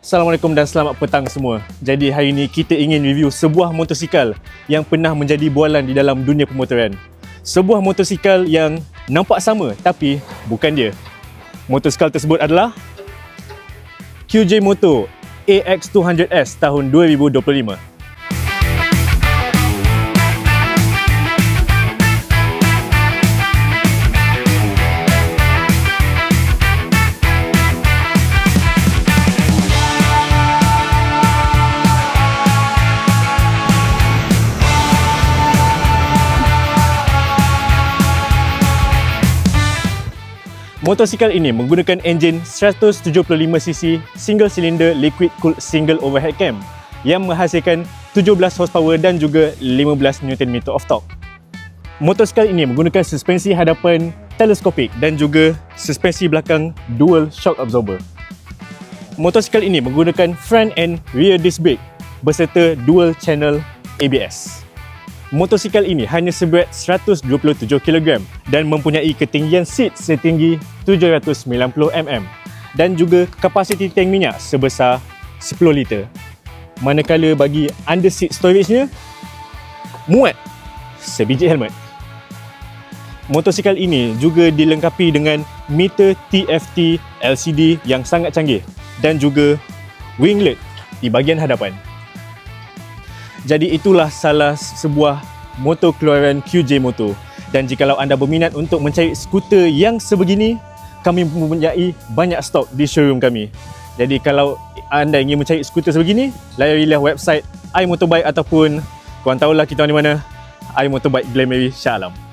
Assalamualaikum dan selamat petang semua. Jadi hari ini kita ingin review sebuah motosikal yang pernah menjadi bualan di dalam dunia pemotoran. Sebuah motosikal yang nampak sama tapi bukan dia. Motosikal tersebut adalah QJ Moto AX200S tahun 2025. Motosikal ini menggunakan enjin 175cc single cylinder liquid cooled single overhead cam yang menghasilkan 17 horsepower dan juga 15 Nm of torque. Motosikal ini menggunakan suspensi hadapan teleskopik dan juga suspensi belakang dual shock absorber. Motosikal ini menggunakan front and rear disc brake berserta dual channel ABS. Motosikal ini hanya seberat 127 kg dan mempunyai ketinggian seat setinggi 790 mm dan juga kapasiti tank minyak sebesar 10 liter. Manakala bagi under seat storage-nya muat sebiji helmet. Motosikal ini juga dilengkapi dengan meter TFT LCD yang sangat canggih dan juga winglet di bahagian hadapan. Jadi itulah salah sebuah motor keluaran QJ Moto. Dan jikalau anda berminat untuk mencari skuter yang sebegini, kami mempunyai banyak stok di showroom kami. Jadi kalau anda ingin mencari skuter sebegini, layarilah website iMotorbike ataupun korang tahulah kita di mana, iMotorbike Glen Maris Shah Alam.